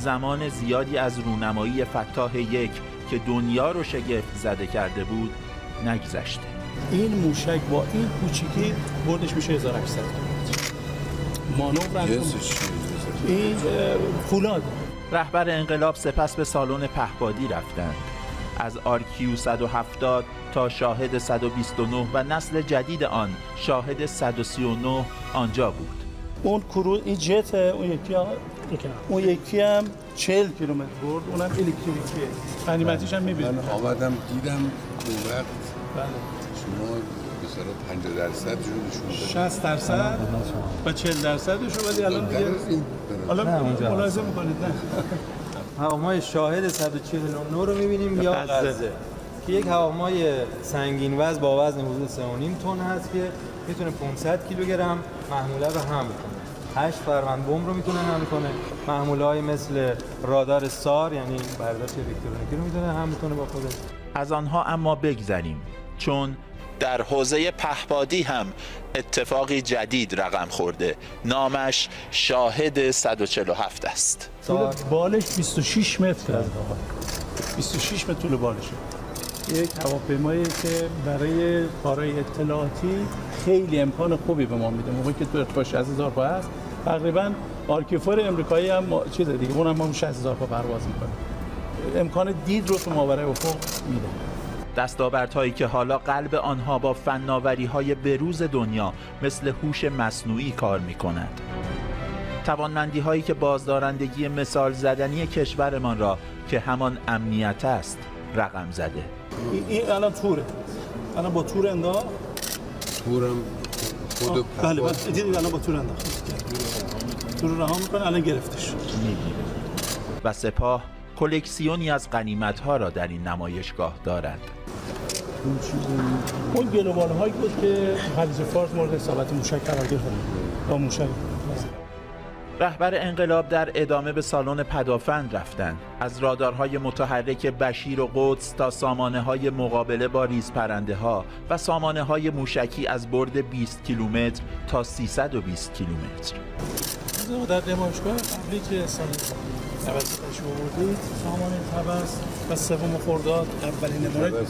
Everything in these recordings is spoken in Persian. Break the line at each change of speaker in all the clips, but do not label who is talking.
زمان زیادی از رونمایی فتاح یک که دنیا رو شگفت زده کرده بود نگذشته.
این موشک با این کوچیکی بردش میشه 1800 کیلومتر. مانور این فولاد.
رهبر انقلاب سپس به سالن پهپادی رفتند. از آرکیو 170 تا شاهد 129 و نسل جدید آن شاهد 139 آنجا بود.
اون کرو این جت، اون یکی هم 40 کیلومتر برد، اونم الکتریکیه. غنیمتیش هم می‌بینید.
من آمدم دیدم اون وقت شما به 50% جلوشون
60% و 40%ش رو ولی الان دیگه حالا ملاحظه می‌کنید نه؟
هواپیمای شاهد 149 رو می‌بینیم یا غزه که یک هواپیمای سنگین وزن با وزن حدود 3.5 تن هست که میتونه 500 کیلوگرم محموله رو حمل کنه. 8 فروند بمب رو میتونه حمل کنه. محموله‌های مثل رادار سار یعنی برداشت الکترونیکی رو میتونه حمل کنه با خودش.
از آنها اما بگذریم، چون در حوزه پهپادی هم اتفاقی جدید رقم خورده. نامش شاهد 147 است.
طول بالش 26 متر است. 26 متر طول بالشه. یک هواپیمایی که برای کارهای اطلاعاتی خیلی امکان خوبی به ما میده. موقعی که تو ارتفاع 60000 پا است، تقریبا آرکیوفر امریکایی هم چیز دیگه، اونم ما 60000 پا پرواز میکنه. امکان دید رو تو ماورای افق میده.
دستاوردهایی که حالا قلب آنها با فناوری‌های بروز دنیا مثل هوش مصنوعی کار می‌کند. توانمندی‌هایی که بازدارندگی مثال زدنی کشورمان را که همان امنیت است رقم زده.
این الان توره. الان با تور انداخت.
تورم خود
بله دیدید الان با تور انداخت. تور رو رها می‌کنه الان گرفتش.
و سپاه کلکسیونی از غنیمت‌ها را در این نمایشگاه دارد.
اون گلوبال‌هایی بود که خلیج فارس مورد اصابت موشک قرار گرفت. با موشک.
رهبر انقلاب در ادامه به سالن پدافند رفتند. از رادارهای متحرک بشیر و قدس تا سامانه‌های مقابله با ریزپرنده‌ها و سامانه‌های موشکی از برد 20 کیلومتر تا 320 کیلومتر.
در نمایشگاه قبلی که سال 98 آوردید، سامان طبس و سوم خرداد اولین نمایش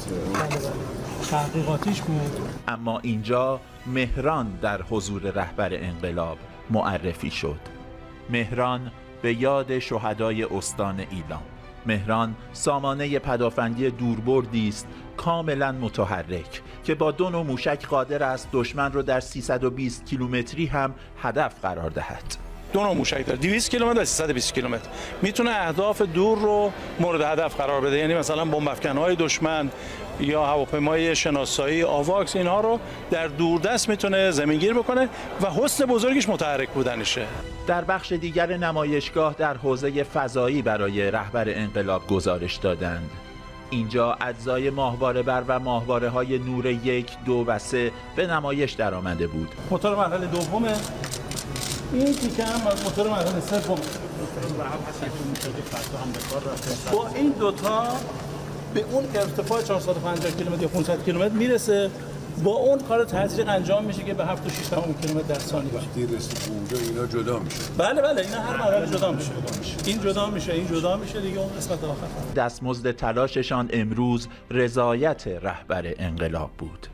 تحقیقاتیش بود.
اما اینجا مهران در حضور رهبر انقلاب معرفی شد. مهران به یاد شهدای استان ایلام. مهران سامانه پدافندی دوربردی است کاملا متحرک که با 2 نوع موشک قادر است دشمن را در 320 کیلومتری هم هدف قرار دهد.
2 نوع موشک داره، 200 کیلومتر و 320 کیلومتر. میتونه اهداف دور رو مورد هدف قرار بده، یعنی مثلا بمب افکن‌های دشمن یا هواپیمای شناسایی آواکس، اینها رو در دوردست میتونه زمینگیر بکنه و حسن بزرگش متحرک بودنشه.
در بخش دیگر نمایشگاه در حوزه فضایی برای رهبر انقلاب گزارش دادند. اینجا اجزای ماهواره بر و ماهواره های نور 1، 2 و 3 به نمایش در آمده بود.
موتور مرحله دومه. این تیکه هم موتور مرحله سوم. با این دوتا به اون ارتفاع 450 کیلومتر یا 500 کیلومتر میرسه. با اون کار تزریق انجام میشه که به 7 و 6 کیلومتر در ثانیه
وقتی رسید اونجا اینا جدا میشه.
بله اینا هر مرحله جدا میشه. این جدا میشه، این جدا میشه دیگه، اون قسمت آخر.
دستمزد تلاششان امروز رضایت رهبر انقلاب بود.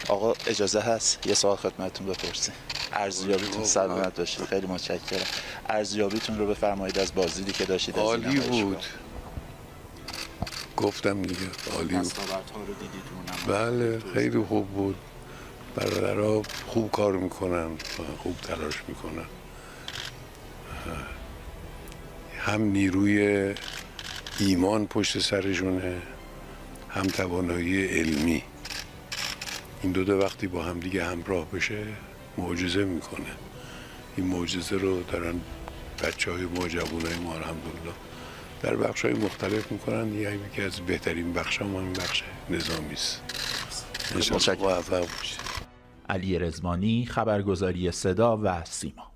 آقا اجازه هست یه سوال خدمتتون بپرسیم؟ ارزیابیتون سلامت باشید. خیلی متشکرم. ارزیابیتون رو بفرمایید از بازدیدی که داشتید.
عالی بود. گفتم دیگه عالی بود. بله خیلی خوب بود. برادرها خوب کار میکنن، خوب تلاش میکنن. هم نیروی ایمان پشت سرشونه، هم توانایی علمی. این دو وقتی با هم دیگه همراه بشه معجزه میکنه. این معجزه رو دارن بچهای ما، جوانای ما الحمدلله در بخش‌های مختلف میکنن. یکی از بهترین بخش‌ها همین بخش نظامی است. انشاءالله موفق باشید.
علی رضوانی، خبرگزاری صدا و سیما.